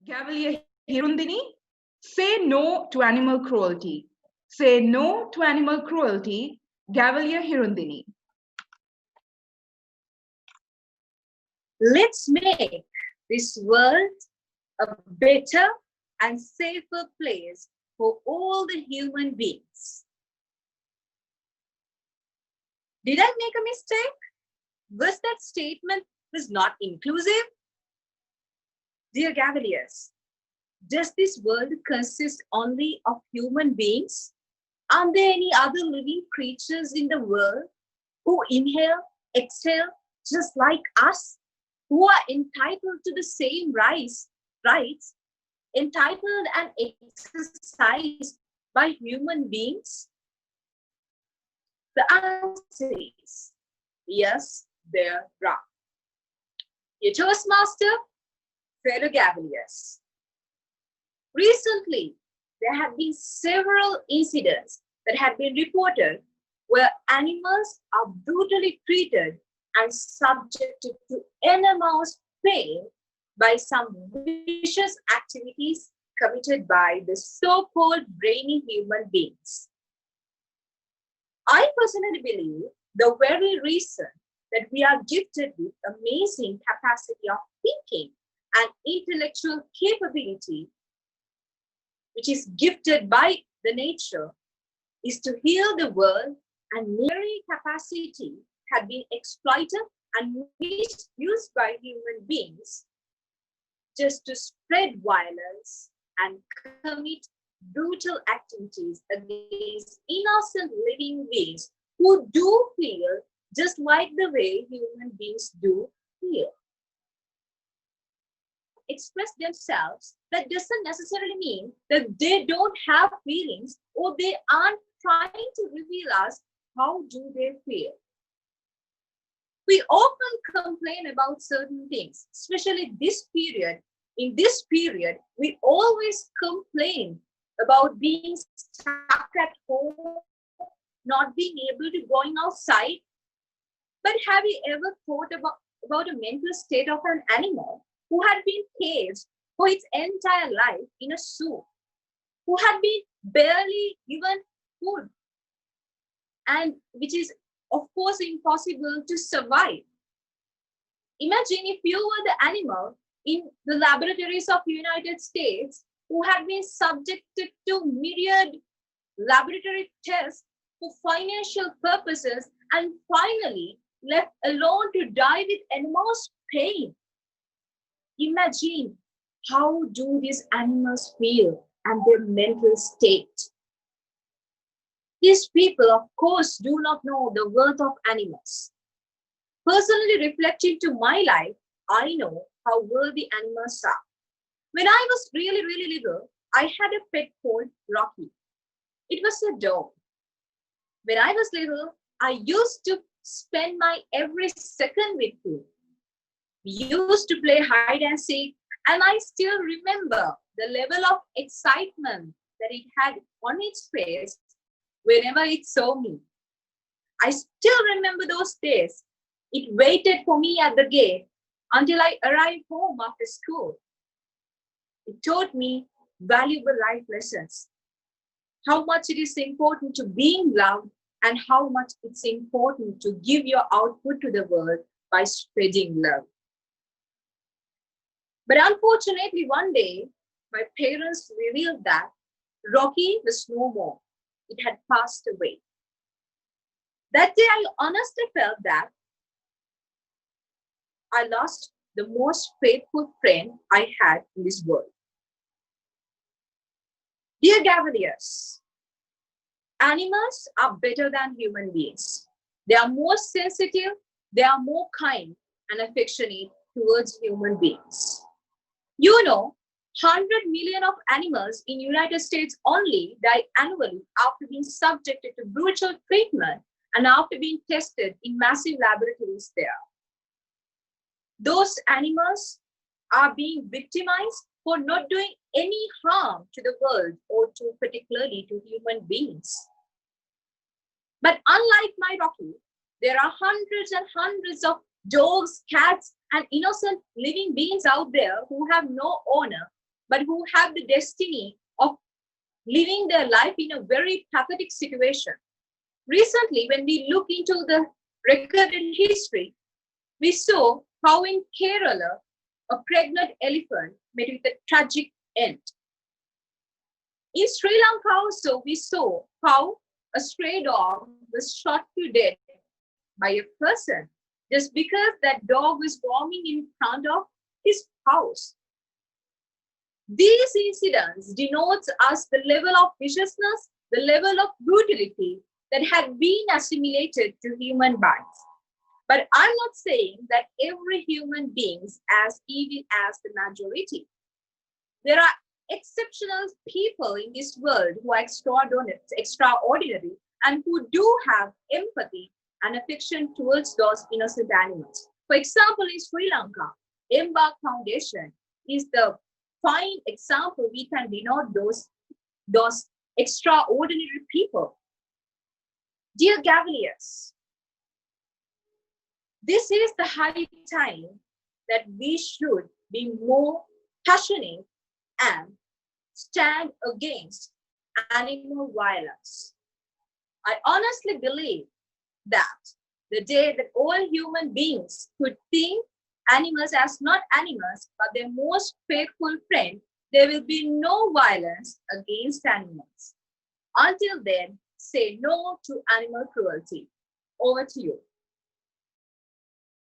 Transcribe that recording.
Gavel Hirudini, say no to animal cruelty. Say no to animal cruelty. Gavel Hirudini. Let's make this world a better and safer place for all the human beings. Did I make a mistake? Was that statement not inclusive? Dear Gaveliers, does this world consist only of human beings? Are there any other living creatures in the world who inhale, exhale just like us, who are entitled to the same rights, entitled and exercised by human beings? The answer is yes, there are. Your Toastmaster, fellow Gaveliers. Recently, there have been several incidents that have been reported where animals are brutally treated and subjected to enormous pain by some vicious activities committed by the so-called brainy human beings. I personally believe the very reason that we are gifted with amazing capacity of thinking and intellectual capability, which is gifted by the nature, is to heal the world, and very capacity had been exploited and misused by human beings just to spread violence and commit brutal activities against innocent living beings who do feel just like the way human beings do feel. Express themselves, that doesn't necessarily mean that they don't have feelings or they aren't trying to reveal us how do they feel. We often complain about certain things, especially this period. In this period, we always complain about being stuck at home, not being able to going outside. But have you ever thought about a mental state of an animal who had been caged for its entire life in a zoo, who had been barely given food, and which is, of course, impossible to survive? Imagine if you were the animal in the laboratories of the United States who had been subjected to myriad laboratory tests for financial purposes and finally left alone to die with enormous pain. Imagine how do these animals feel and their mental state. These people, of course, do not know the worth of animals. Personally reflecting to my life, I know how worthy animals are. When I was really, really little, I had a pet called Rocky. It was a dog. When I was little, I used to spend my every second with him. We used to play hide and seek, and I still remember the level of excitement that it had on its face whenever it saw me. I still remember those days. It waited for me at the gate until I arrived home after school. It taught me valuable life lessons, how much it is important to being loved and how much it's important to give your output to the world by spreading love. But unfortunately, one day, my parents revealed that Rocky was no more. It had passed away. That day, I honestly felt that I lost the most faithful friend I had in this world. Dear Gaveliers, animals are better than human beings. They are more sensitive, they are more kind and affectionate towards human beings. You know, 100 million of animals in United States only die annually after being subjected to brutal treatment and after being tested in massive laboratories there. Those animals are being victimized for not doing any harm to the world or to particularly to human beings. But unlike my Rocky, there are hundreds and hundreds of dogs, cats, and innocent living beings out there who have no owner but who have the destiny of living their life in a very pathetic situation. Recently, when we look into the recorded history, we saw how in Kerala, a pregnant elephant met with a tragic end. In Sri Lanka also, we saw how a stray dog was shot to death by a person just because that dog was roaming in front of his house. These incidents denotes us the level of viciousness, the level of brutality that had been assimilated to human beings. But I'm not saying that every human being is as evil as the majority. There are exceptional people in this world who are extraordinary and who do have empathy and affection towards those innocent animals. For example, in Sri Lanka, Embark Foundation is the fine example we can denote those extraordinary people. Dear Gaveliers, this is the high time that we should be more passionate and stand against animal violence. I honestly believe that the day that all human beings could think animals as not animals, but their most faithful friend, there will be no violence against animals. Until then, say no to animal cruelty. Over to you.